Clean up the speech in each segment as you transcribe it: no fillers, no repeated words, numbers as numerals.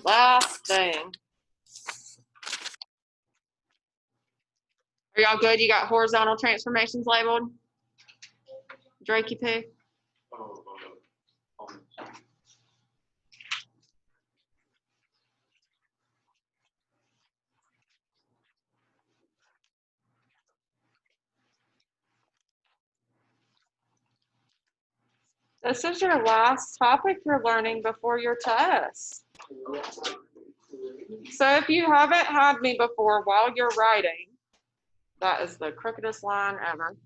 last thing. Are y'all good? You got horizontal transformations labeled? Drakey poo? This is your last topic you're learning before your test. So if you haven't had me before while you're writing, that is the crookedest line ever.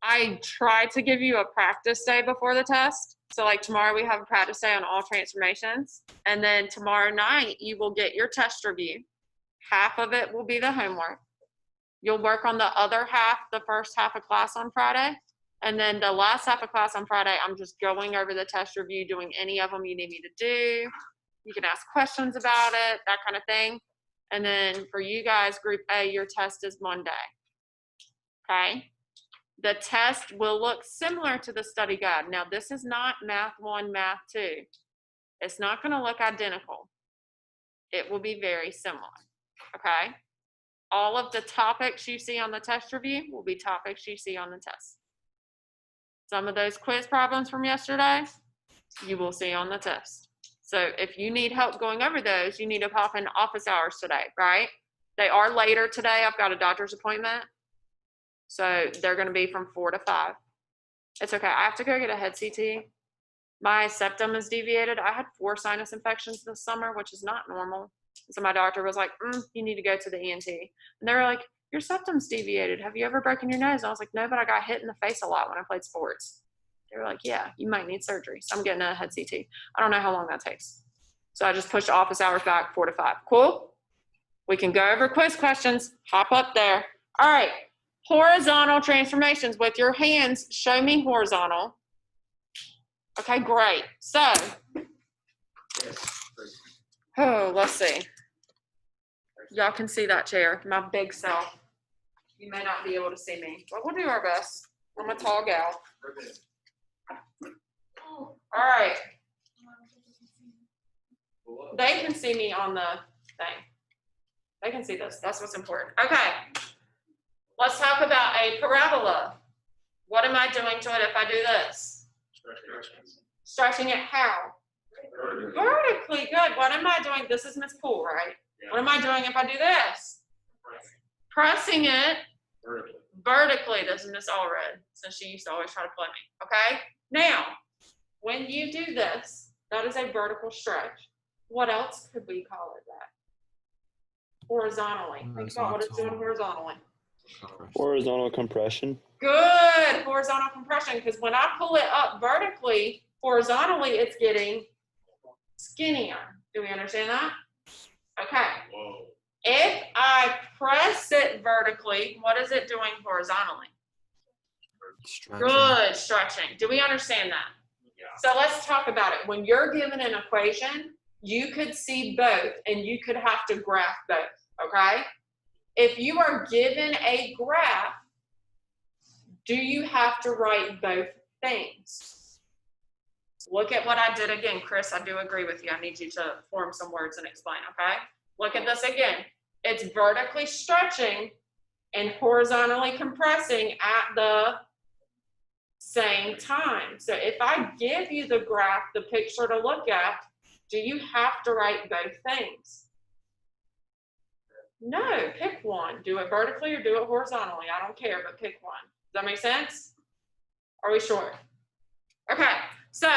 I try to give you a practice day before the test. So like tomorrow we have a practice day on all transformations. And then tomorrow night you will get your test review. Half of it will be the homework. You'll work on the other half, the first half of class on Friday. And then the last half of class on Friday, I'm just going over the test review, doing any of them you need me to do. You can ask questions about it, that kind of thing. And then for you guys, Group A, your test is Monday. Okay? The test will look similar to the study guide. Now, this is not Math 1, Math 2. It's not going to look identical. It will be very similar. Okay? All of the topics you see on the test review will be topics you see on the test. Some of those quiz problems from yesterday, you will see on the test. So if you need help going over those, you need to pop in office hours today, right? They are later today. I've got a doctor's appointment. So they're going to be from 4 to 5. It's okay. I have to go get a head CT. My septum is deviated. I had 4 sinus infections this summer, which is not normal. So my doctor was like, you need to go to the ENT. And they were like, your septum's deviated. Have you ever broken your nose? I was like, no, but I got hit in the face a lot when I played sports. They were like, yeah, you might need surgery. So I'm getting a head CT. I don't know how long that takes. So I just pushed office hours back 4 to 5. Cool? We can go over quiz questions. Hop up there. All right. Horizontal transformations with your hands. Show me horizontal. Okay, great. So, let's see. Y'all can see that chair, my big self. You may not be able to see me, but we'll do our best. I'm a tall gal. All right. They can see me on the thing. They can see this. That's what's important. Okay. Let's talk about a parabola. What am I doing to it if I do this? Stretching it how? Vertically. Good. What am I doing? This is Miss Poole, right? Yeah. What am I doing if I do this? Pressing it vertically. This is Miss Allred, since she used to always try to play me. Okay? Now, when you do this, that is a vertical stretch. What else could we call it that? Horizontally. Think about what it's doing horizontally. Horizontal compression. Good. Horizontal compression, because when I pull it up vertically, horizontally, it's getting skinnier. Do we understand that? Okay. Whoa. If I press it vertically, what is it doing horizontally? Stretching. Good, stretching. Do we understand that? Yeah. So let's talk about it. When you're given an equation, you could see both, and you could have to graph both, okay? If you are given a graph, do you have to write both things? Look at what I did again, Chris. I do agree with you. I need you to form some words and explain, okay? Look at this again. It's vertically stretching and horizontally compressing at the same time. So if I give you the graph, the picture to look at, do you have to write both things? No, pick one. Do it vertically or do it horizontally. I don't care, but pick one. Does that make sense? Are we sure? Okay, so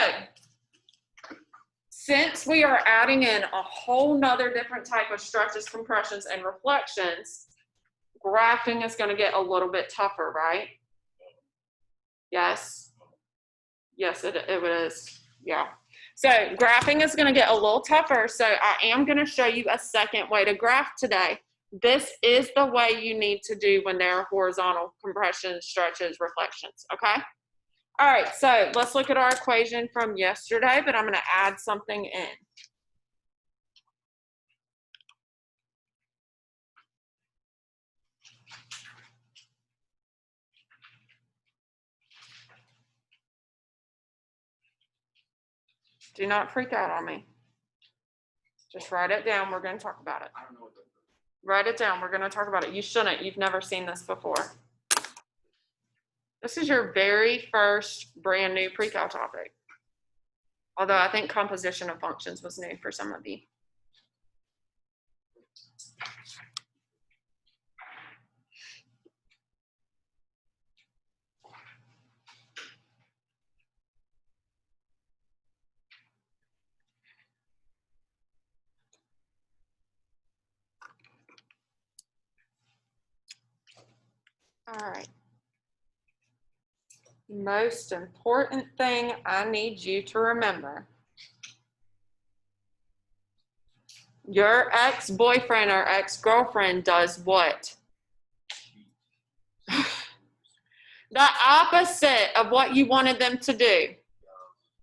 since we are adding in a whole nother different type of stretches, compressions, and reflections, graphing is going to get a little bit tougher, right? Yes. Yes, it is. Yeah. So graphing is going to get a little tougher. So I am going to show you a second way to graph today. This is the way you need to do when there are horizontal compressions, stretches, reflections, okay? All right, so let's look at our equation from yesterday, but I'm going to add something in. Do not freak out on me. Just write it down. We're going to talk about it. Write it down. We're going to talk about it. You shouldn't. You've never seen this before. This is your very first brand new pre-cal topic. Although I think composition of functions was new for some of you. All right. Most important thing I need you to remember. Your ex-boyfriend or ex-girlfriend does what? The opposite of what you wanted them to do.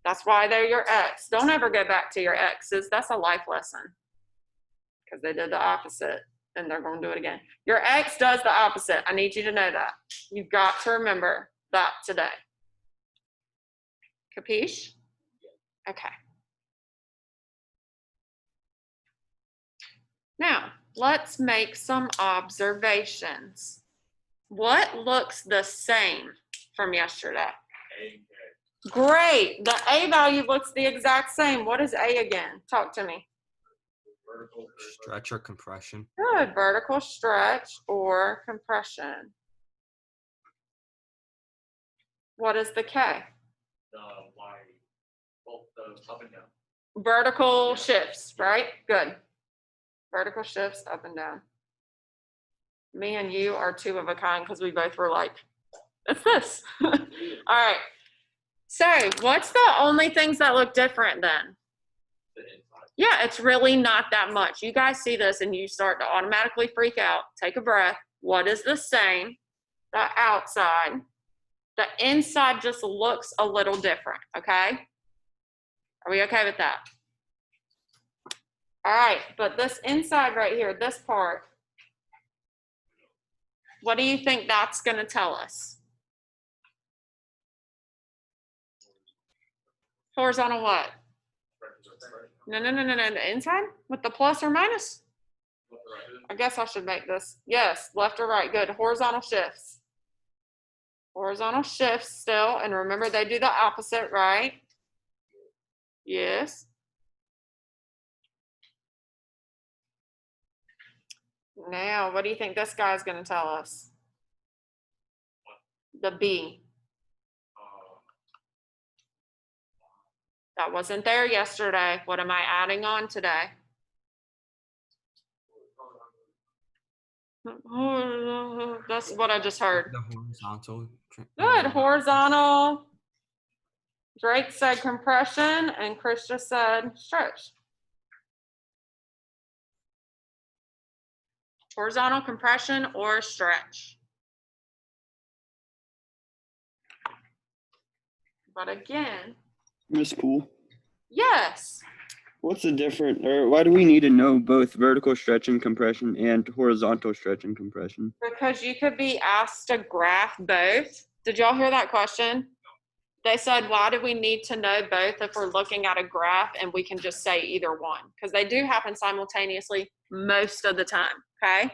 That's why they're your ex. Don't ever go back to your exes. That's a life lesson. Because they did the opposite and they're going to do it again. Your ex does the opposite. I need you to know that. You've got to remember that today. Capiche? Okay. Now, let's make some observations. What looks the same from yesterday? Great. The A value looks the exact same. What is A again? Talk to me. Stretch or compression. Good. Vertical stretch or compression. What is the K? The Y, both the up and down. Vertical shifts, right? Good. Vertical shifts up and down. Me and you are two of a kind because we both were like, it's this. All right. So what's the only things that look different then? The inside. Yeah, it's really not that much. You guys see this and you start to automatically freak out. Take a breath. What is the same? The outside. The inside just looks a little different, okay? Are we okay with that? All right, but this inside right here, this part, what do you think that's going to tell us? Horizontal what? No, the inside with the plus or minus? I guess I should make this. Yes, left or right, good. Horizontal shifts. Horizontal shifts still, and remember they do the opposite, right? Yes. Now, what do you think this guy's going to tell us? The B. That wasn't there yesterday. What am I adding on today? That's what I just heard. The horizontal. Good. Horizontal. Drake said compression, and Chris just said stretch. Horizontal compression or stretch. But again, Miss Poole, yes. what's the difference, or why do we need to know both vertical stretch and compression and horizontal stretch and compression? Because you could be asked to graph both. Did y'all hear that question? They said, why do we need to know both if we're looking at a graph and we can just say either one? Because they do happen simultaneously most of the time, okay?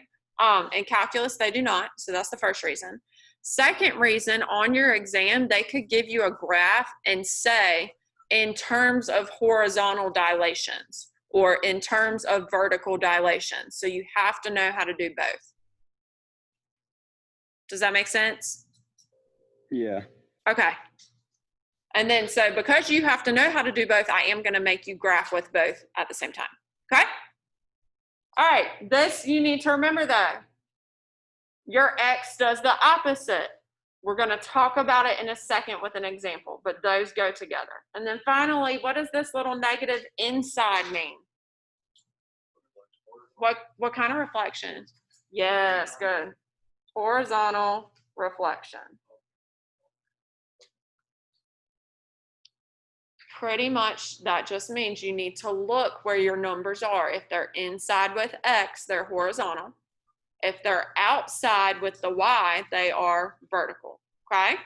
In calculus, they do not, so that's the first reason. Second reason, on your exam, they could give you a graph and say, in terms of horizontal dilations or in terms of vertical dilations. So you have to know how to do both. Does that make sense? Yeah. Okay. And then, so because you have to know how to do both, I am going to make you graph with both at the same time. Okay? All right. This, you need to remember though. Your ex does the opposite. We're going to talk about it in a second with an example, but those go together. And then finally, what does this little negative inside mean? What kind of reflection? Yes, good. Horizontal reflection. Pretty much that just means you need to look where your numbers are. If they're inside with X, they're horizontal. If they're outside with the Y, they are vertical, okay?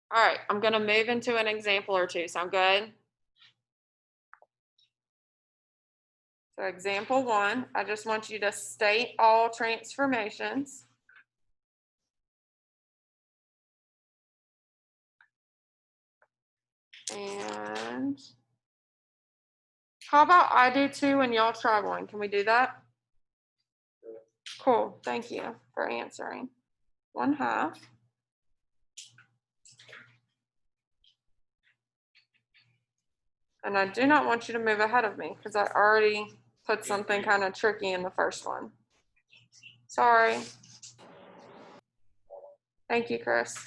All right, I'm gonna move into an example or two. Sound good? So example 1, I just want you to state all transformations. And how about I do 2 and y'all try 1? Can we do that? Cool, thank you for answering. 1/2. And I do not want you to move ahead of me because I already put something kind of tricky in the first one. Sorry. Thank you, Chris.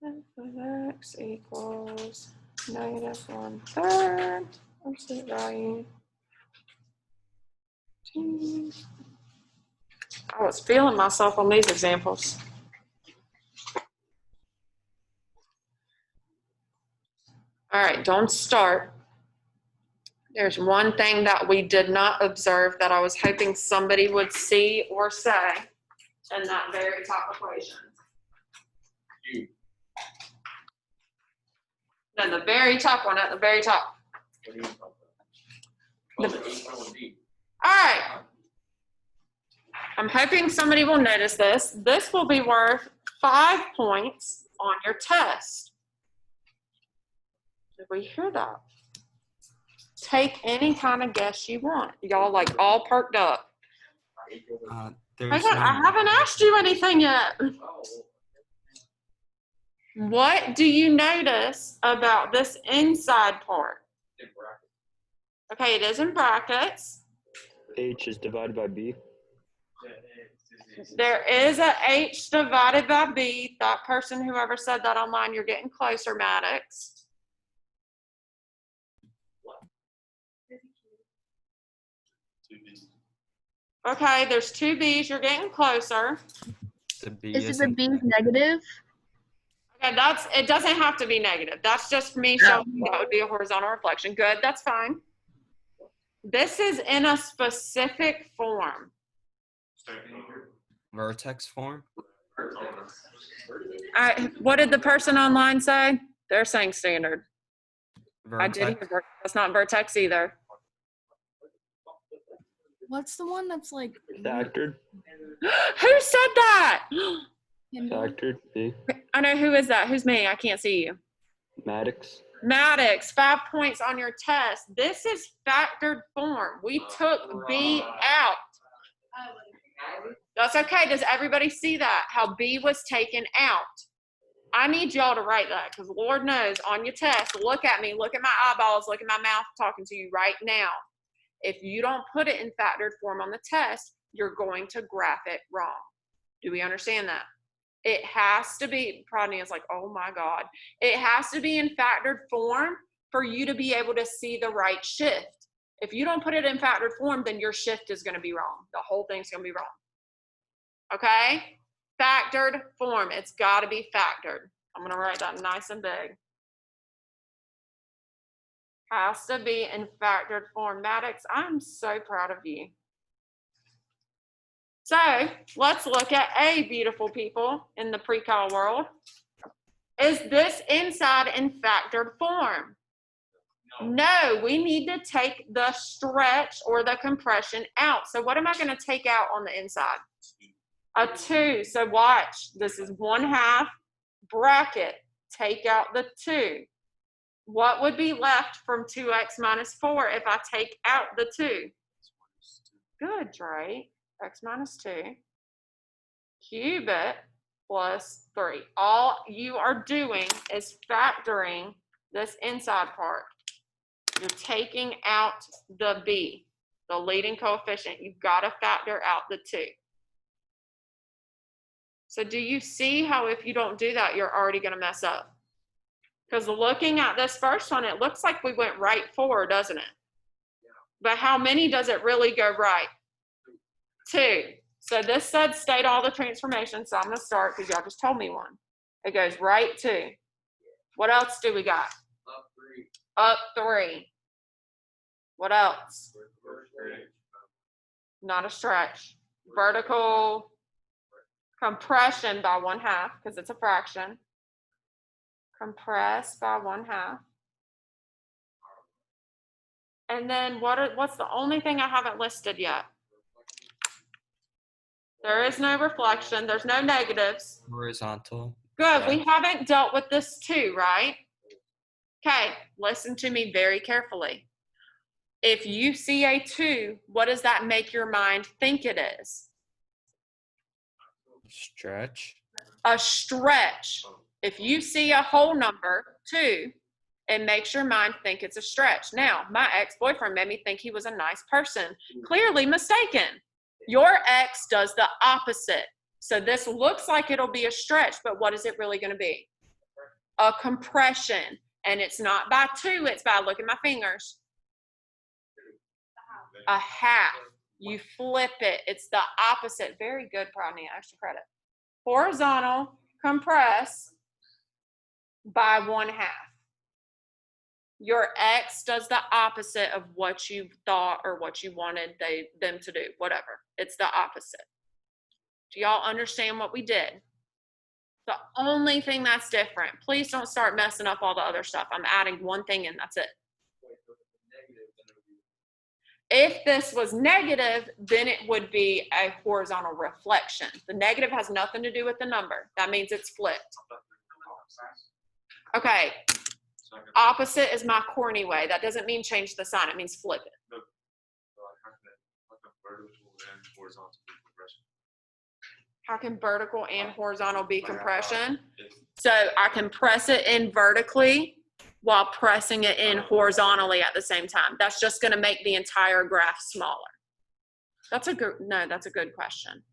F of x equals -1/3 absolute value. T. I was feeling myself on these examples. All right, don't start. There's one thing that we did not observe that I was hoping somebody would see or say in that very top equation. No, the very top one, at the very top. What are you talking about? All right. I'm hoping somebody will notice this. This will be worth 5 points on your test. Did we hear that? Take any kind of guess you want. Y'all like all perked up. There's Hang on, I haven't asked you anything yet. What do you notice about this inside part? Okay, it is in brackets. H is divided by B. There is a H divided by B. That person, whoever said that online, you're getting closer, Maddox. Okay, there's 2 B's. You're getting closer. The B Is the isn't B negative? Okay, it doesn't have to be negative. That's just me showing you that would be a horizontal reflection. Good, that's fine. This is in a specific form. vertex form. What did the person online say? They're saying standard. I did Vertex. hear that's not vertex either. What's the one that's like Factored. Who said that? Factored. B. I know, who is that? Who's me? I can't see you. Maddox. Maddox, 5 points on your test. This is factored form. We took B out. That's okay. Does everybody see that? How B was taken out. I need y'all to write that because Lord knows on your test, look at me, look at my eyeballs, look at my mouth talking to you right now. If you don't put it in factored form on the test, you're going to graph it wrong. Do we understand that? It has to be, Prodney is like, oh my God. It has to be in factored form for you to be able to see the right shift. If you don't put it in factored form, then your shift is going to be wrong. The whole thing's going to be wrong. Okay? Factored form. It's got to be factored. I'm going to write that nice and big. Has to be in factored form. Maddox, I'm so proud of you. So let's look at A, beautiful people in the pre-cal world. Is this inside in factored form? No, we need to take the stretch or the compression out. So what am I going to take out on the inside? A 2. So watch. This is 1/2 bracket. Take out the 2. What would be left from 2x minus 4 if I take out the 2? Good, Dre. X minus 2. Cube it plus 3. All you are doing is factoring this inside part. You're taking out the B, the leading coefficient. You've got to factor out the 2. So do you see how if you don't do that, you're already going to mess up? Because looking at this first one, it looks like we went right 4, doesn't it? But how many does it really go right? 2. So this said state all the transformations, so I'm gonna start because y'all just told me one. It goes right to. What else do we got? Up three. Up 3. What else? Not a stretch. Vertical compression by 1/2 because it's a fraction. Compress by 1/2. And then what's the only thing I haven't listed yet? There is no reflection. There's no negatives. Horizontal. Good. We stretch. haven't dealt with this too, right? Okay. Listen to me very carefully. If you see a 2, what does that make your mind think it is? Stretch. A stretch. If you see a whole number, 2, it makes your mind think it's a stretch. Now, my ex-boyfriend made me think he was a nice person. Clearly mistaken. Your ex does the opposite. So this looks like it'll be a stretch, but what is it really going to be? A compression. And it's not by 2, it's by, look at my fingers, a 1/2. You flip it. It's the opposite. Very good, Rodney. Extra credit. Horizontal, compress by 1/2. Your ex does the opposite of what you thought or what you wanted them to do, whatever. It's the opposite. Do y'all understand what we did? The only thing that's different, please don't start messing up all the other stuff. I'm adding one thing in, that's it. If this was negative, then it would be a horizontal reflection. The negative has nothing to do with the number. That means it's flipped. Okay. Opposite is my corny way. That doesn't mean change the sign. It means flip it. How can vertical and horizontal be compression? So I can press it in vertically while pressing it in horizontally at the same time. That's just going to make the entire graph smaller. That's a good question.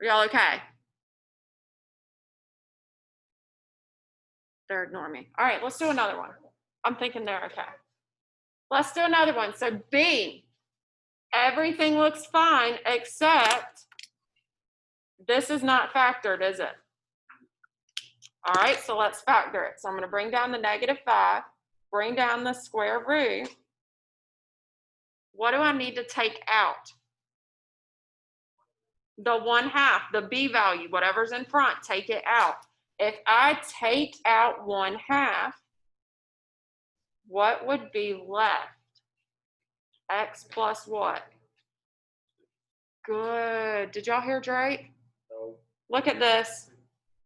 Are y'all okay? They're ignoring me. All right, let's do another one. I'm thinking they're okay. Let's do another one. So B, everything looks fine except this is not factored, is it? All right, so let's factor it. So I'm going to bring down the -5, bring down the square root. What do I need to take out? The 1/2, the B value, whatever's in front, take it out. If I take out 1/2, what would be left? X plus what? Good. Did y'all hear Drake? No. Look at this.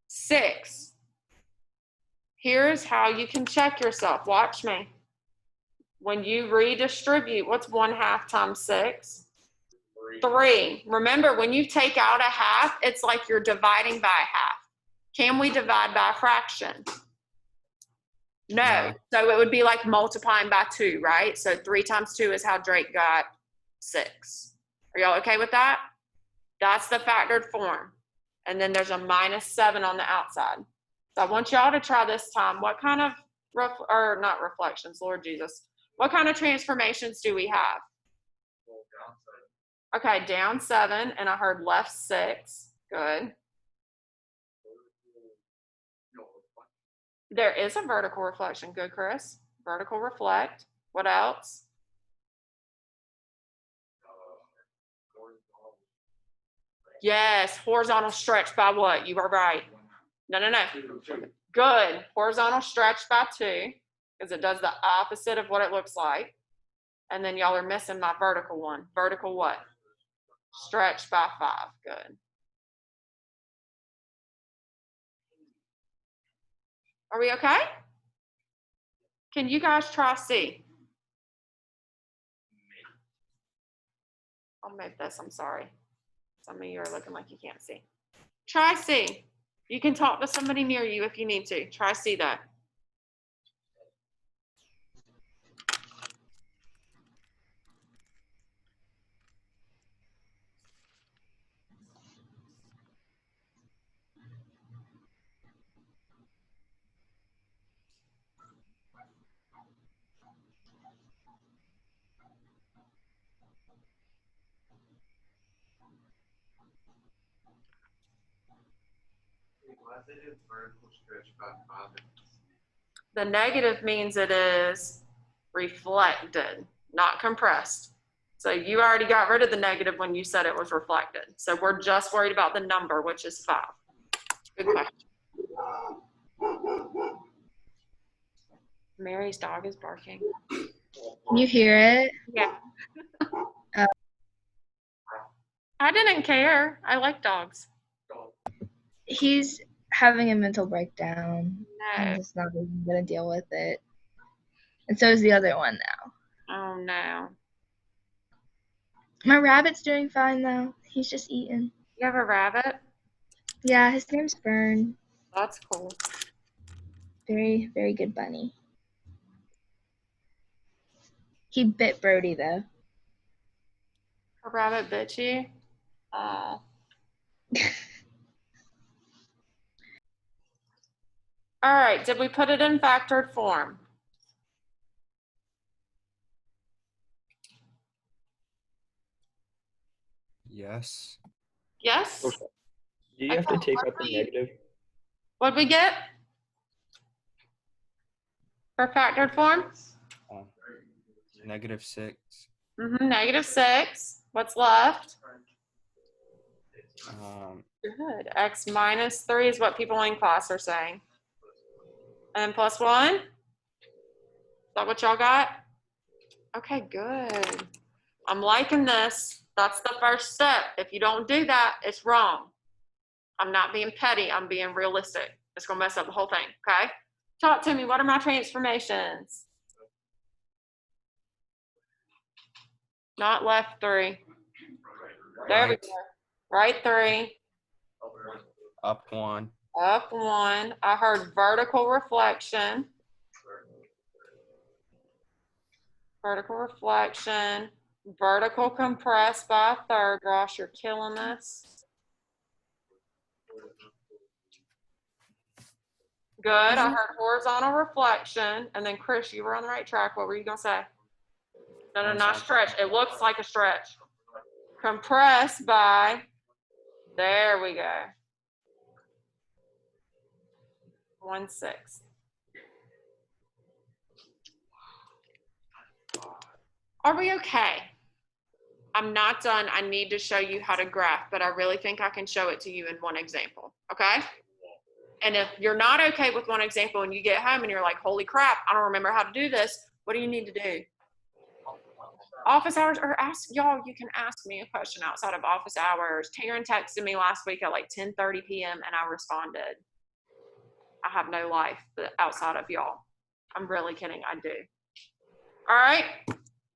6. Here's how you can check yourself. Watch me. When you redistribute, what's 1/2 times 6? 3. Remember, when you take out a 1/2, it's like you're dividing by a 1/2. Can we divide by a fraction? No. So it would be like multiplying by 2, right? So 3 times 2 is how Drake got 6. Are y'all okay with that? That's the factored form. And then there's a -7 on the outside. So I want y'all to try this time. What kind of, not reflections, Lord Jesus. What kind of transformations do we have? Okay, down 7, and I heard left 6. Good. There is a vertical reflection. Good, Chris. Vertical reflect. What else? Yes, horizontal stretch by what? You are right. No. Good. Horizontal stretch by 2, because it does the opposite of what it looks like. And then y'all are missing my vertical one. Vertical what? Stretch by 5. Good. Are we okay? Can you guys try C? I'll make this. I'm sorry. Some of you are looking like you can't see. Try C. You can talk to somebody near you if you need to. Try C though. The negative means it is reflected, not compressed. So you already got rid of the negative when you said it was reflected. So we're just worried about the number, which is 5. Good question. Mary's dog is barking. Can you hear it? Yeah. Oh. I didn't care. I like dogs. He's having a mental breakdown. No. I'm just not even gonna deal with it. And so is the other one now. Oh no. My rabbit's doing fine though. He's just eating. You have a rabbit? Yeah, his name's Fern. That's cool. Very, very good bunny. He bit Brody though. A rabbit bit you? All right, did we put it in factored form? Yes. Yes? Okay. Do you have to take out the negative? What'd we get? For factored form? -6. -6. What's left? Good. X -3 is what people in class are saying. And +1? Is that what y'all got? Okay, good. I'm liking this. That's the first step. If you don't do that, it's wrong. I'm not being petty. I'm being realistic. It's going to mess up the whole thing, okay? Talk to me. What are my transformations? Not left 3. There we go. Right 3. Up 1. Up 1. I heard vertical reflection. Vertical reflection. Vertical compress by a third. Ross, you're killing this. Good. I heard horizontal reflection. And then Chris, you were on the right track. What were you going to say? No, not stretch. It looks like a stretch. Compress by, there we go. 1/6. Are we okay? I'm not done. I need to show you how to graph, but I really think I can show it to you in one example, okay? And if you're not okay with one example and you get home and you're like, holy crap, I don't remember how to do this, what do you need to do? Office hours, or ask y'all, you can ask me a question outside of office hours. Taryn texted me last week at like 10:30 p.m. and I responded. I have no life outside of y'all. I'm really kidding, I do. All right,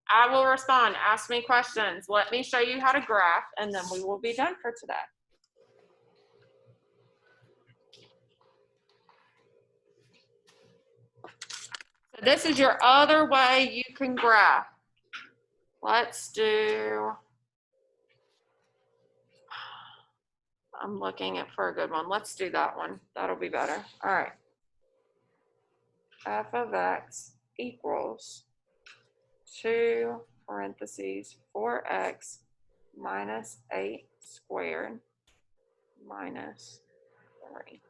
I will respond. Ask me questions. Let me show you how to graph and then we will be done for today. So this is your other way you can graph. Let's do, I'm looking for a good one. Let's do that one. That'll be better. All right. F of X equals 2 parentheses 4x minus 8 squared minus 3.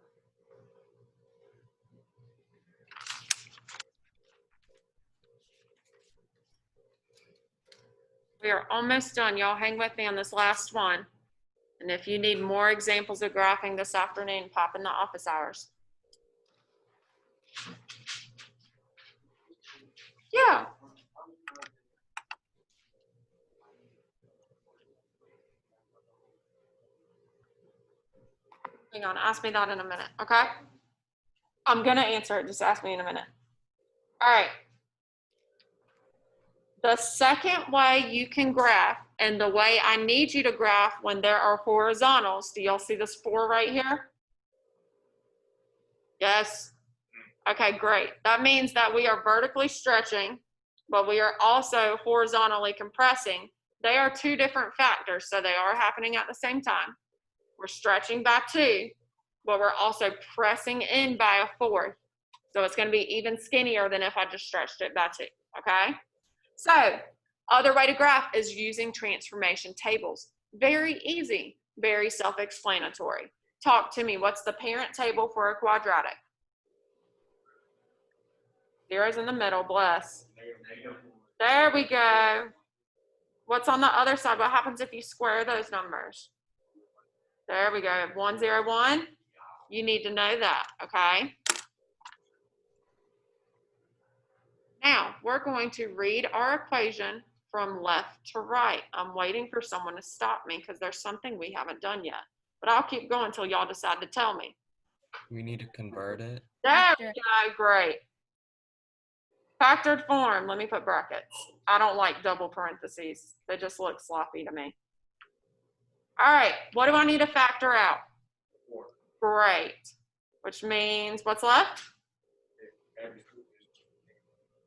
We are almost done. Y'all hang with me on this last one. And if you need more examples of graphing this afternoon, pop in the office hours. Yeah. Hang on, ask me that in a minute, okay? I'm gonna answer it, just ask me in a minute. All right. The second way you can graph, and the way I need you to graph when there are horizontals, do y'all see this 4 right here? Yes? Okay, great. That means that we are vertically stretching, but we are also horizontally compressing. They are 2 different factors, so they are happening at the same time. We're stretching by 2, but we're also pressing in by a 4th. So it's going to be even skinnier than if I just stretched it by 2, okay? So, other way to graph is using transformation tables. Very easy, very self-explanatory. Talk to me. What's the parent table for a quadratic? Zero's in the middle, bless. There we go. What's on the other side? What happens if you square those numbers? There we go. 1, 0, 1. You need to know that, okay? Now, we're going to read our equation from left to right. I'm waiting for someone to stop me because there's something we haven't done yet. But I'll keep going until y'all decide to tell me. We need to convert it. There we go, great. Factored form, let me put brackets. I don't like double parentheses. They just look sloppy to me. All right, what do I need to factor out? Great, which means what's left?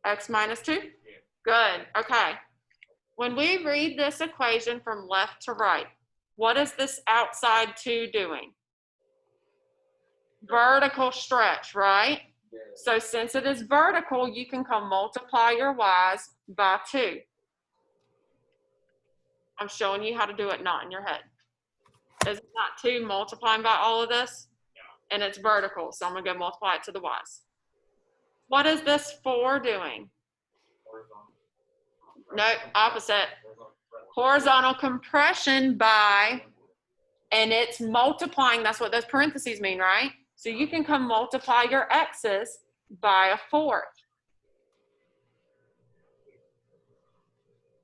X minus 2? Good, okay. When we read this equation from left to right, what is this outside 2 doing? Vertical stretch, right? So since it is vertical, you can come multiply your y's by 2. I'm showing you how to do it, not in your head. Is it not 2 multiplying by all of this? And it's vertical, so I'm gonna go multiply it to the y's. What is this 4 doing? No, opposite. Horizontal compression by, and it's multiplying, that's what those parentheses mean, right? So you can come multiply your x's by a 4th.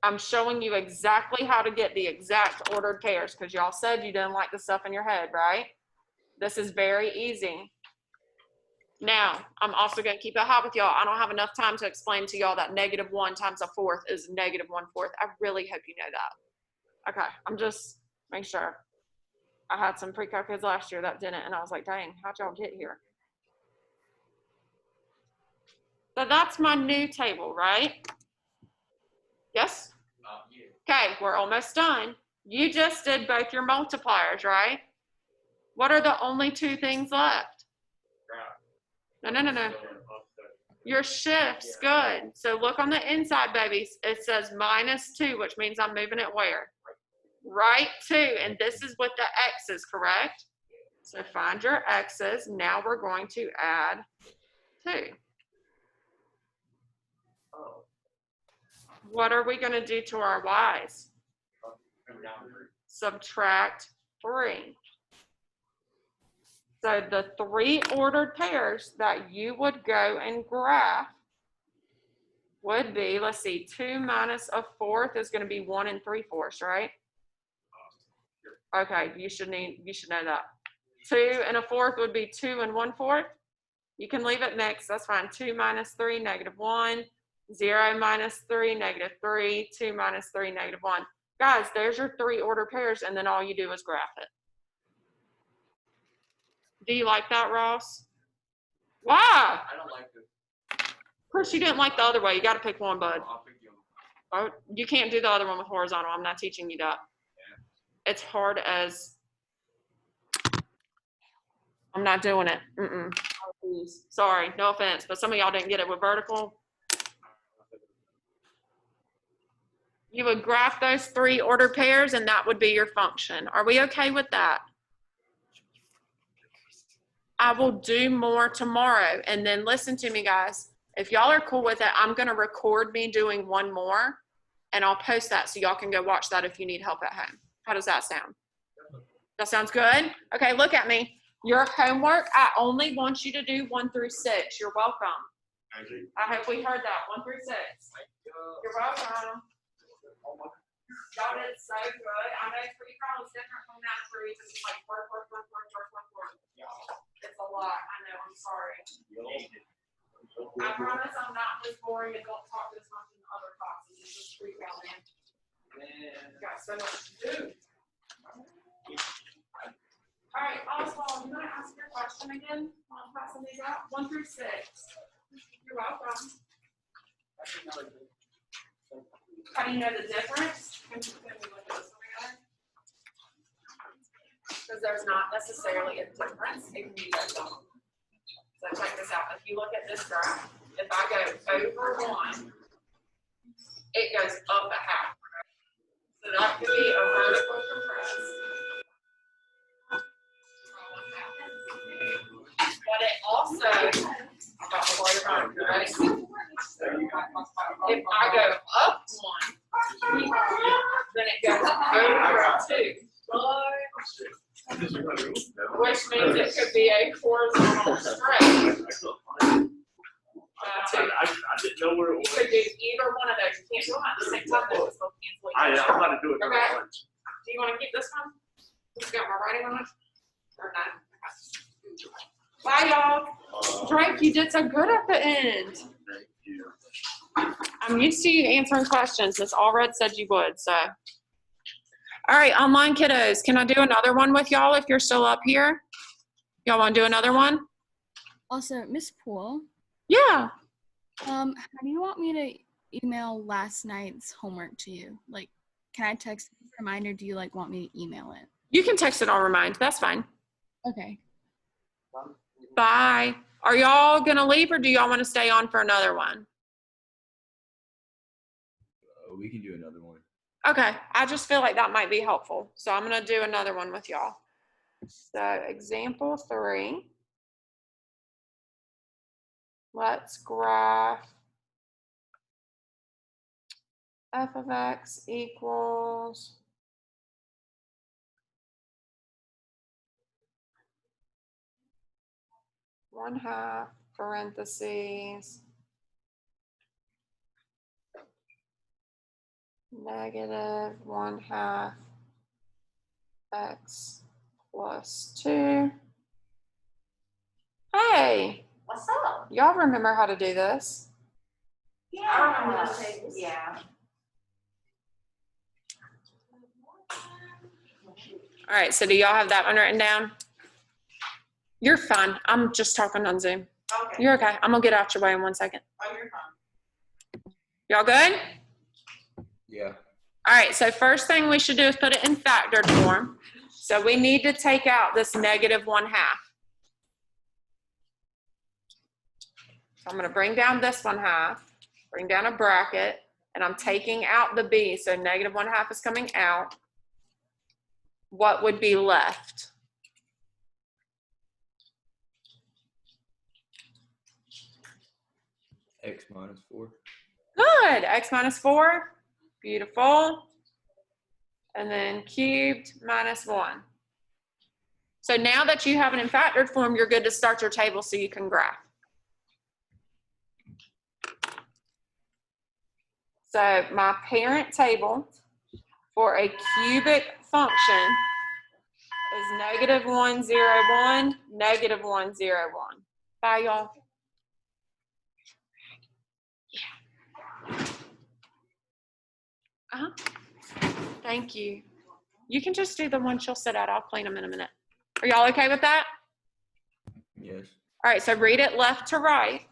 I'm showing you exactly how to get the exact ordered pairs because y'all said you didn't like the stuff in your head, right? This is very easy. Now, I'm also going to keep it hot with y'all. I don't have enough time to explain to y'all that -1 times a 4th is -1/4. I really hope you know that. Okay, I'm just making sure. I had some pre-calc kids last year that didn't, and I was like, dang, how'd y'all get here? So that's my new table, right? Yes? Okay, we're almost done. You just did both your multipliers, right? What are the only 2 things left? No. Your shifts, good. So look on the inside, babies. It says -2, which means I'm moving it where? Right 2, and this is with the x's, correct? So find your x's. Now we're going to add 2. What are we going to do to our y's? Subtract 3. So the 3 ordered pairs that you would go and graph would be, let's see, 2 minus a 4th is going to be 1 3/4, right? Okay, you should know that. 2 and a 4th would be 2 1/4. You can leave it mixed, that's fine. 2 minus 3, -1. 0 minus 3, -3. 2 minus 3, -1. Guys, there's your 3 order pairs, and then all you do is graph it. Do you like that, Ross? Why? I don't like this. Of course, you didn't like the other way. You got to pick one, bud. I'll pick you. Oh, you can't do the other one with horizontal. I'm not teaching you that. It's hard as. I'm not doing it. Sorry, no offense, but some of y'all didn't get it with vertical. You would graph those 3 order pairs, and that would be your function. Are we okay with that? I will do more tomorrow. And then listen to me, guys. If y'all are cool with it, I'm going to record me doing one more, and I'll post that so y'all can go watch that if you need help at home. How does that sound? That sounds good? Okay, look at me. Your homework, I only want you to do 1 through 6. You're welcome. I hope we heard that. 1 through 6. You're welcome. Y'all did so good. I know free-for-all is different from math for you. It's like work. It's a lot. I know. I'm sorry. I promise I'm not this boring and don't talk this much in other classes. It's just free-for-all, man. Got so much to do. All right, Oswald, you want to ask your question again? I'll pass these out. 1 through 6. You're welcome. How do you know the difference? Can we look at this one together? Because there's not necessarily a difference. It can be both of them. So check this out. If you look at this graph, if I go over 1, it goes up a half. So that could be a vertical compress. also, ready? If I go up one, then it goes over two. Which means it could be a horizontal stretch. I didn't know where it You was. could do either one of those. You can't do them at the same time, though, it's still cancel each other. I'm about to do it. Okay. Do you want to keep this one? This got my writing on it? Or not? Bye, y'all. Drake, you did so good at the end. Thank you. I'm used to you answering questions. Miss Allred said you would, so. All right, online kiddos, can I do another one with y'all if you're still up here? Y'all want to do another one? Also, Miss Poole, Yeah. how do you want me to email last night's homework to you? Like, can I text a reminder? Do you want me to email it? You can text it on remind. That's fine. Okay. Bye. Are y'all gonna leave or do y'all want to stay on for another one? We can do another one. Okay, I just feel like that might be helpful. So I'm gonna do another one with y'all. So example 3. Let's graph f of x equals one half parentheses negative 1/2 x plus 2. Hey, What's up? y'all remember how to do this? Yeah. I remember those tables. Yeah. All right, so do y'all have that one written down? You're fine. I'm just talking on Zoom. Okay. You're okay. I'm gonna get out your way in 1 second. Oh, you're fine. Y'all good? Yeah. All right, so first thing we should do is put it in factored form. So we need to take out this negative 1/2. So I'm gonna bring down this 1/2, bring down a bracket, and I'm taking out the b, so negative 1/2 is coming out. What would be left? X minus 4. Good, x minus 4, beautiful. And then cubed minus 1. So now that you have it in factored form, you're good to start your table so you can graph. So my parent table for a cubic function is negative 1, 0, 1, negative 1, 0, 1. Bye, y'all. Uh-huh. Thank you. You can just do the one she'll sit at. I'll clean them in a minute. Are y'all okay with that? Yes. All right, so read it left to right.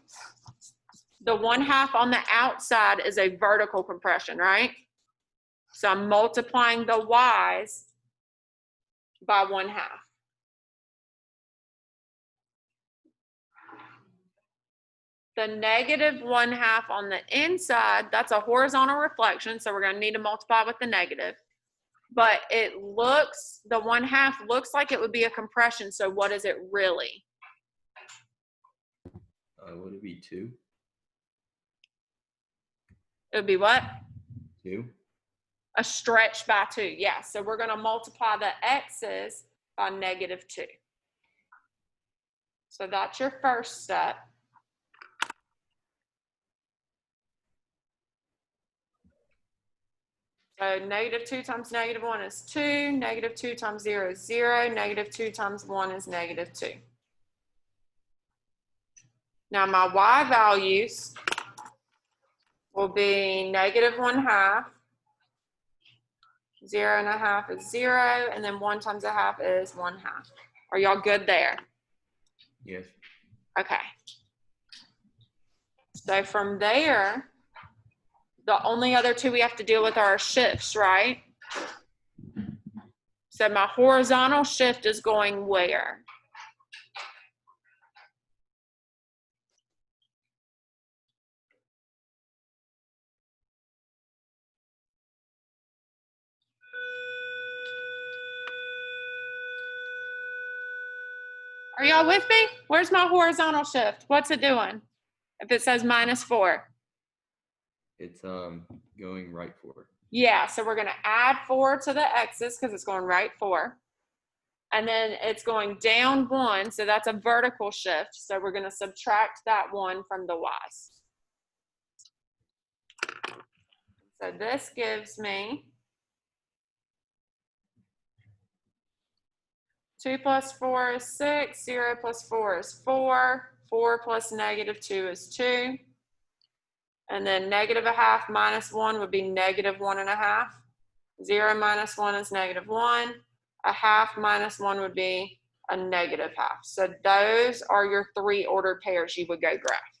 The 1/2 on the outside is a vertical compression, right? So I'm multiplying the y's by 1/2. The negative 1/2 on the inside, that's a horizontal reflection, so we're gonna need to multiply with the negative. But it looks, the 1/2 looks like it would be a compression, so what is it really? Would it be 2? It would be what? 2? A stretch by 2, yeah. So we're gonna multiply the x's by negative 2. So that's your first step. So negative 2 times negative 1 is 2, negative 2 times 0 is 0, negative 2 times 1 is negative 2. Now my y values will be negative 1/2, 0.5 is 0, and then 1 times 1/2 is 1/2. Are y'all good there? Yes. Okay. So from there, the only other two we have to deal with are our shifts, right? So my horizontal shift is going where? Are y'all with me? Where's my horizontal shift? What's it doing? If it says -4. It's going right 4. Yeah, so we're gonna add 4 to the x's because it's going right 4. And then it's going down 1, so that's a vertical shift. So we're gonna subtract that 1 from the y's. So this gives me 2 plus 4 is 6, 0 plus 4 is 4, 4 plus -2 is 2. And then -1/2 minus 1 would be -1.5. 0 minus 1 is -1. 1/2 minus 1 would be a -1/2. So those are your 3 ordered pairs you would go graph.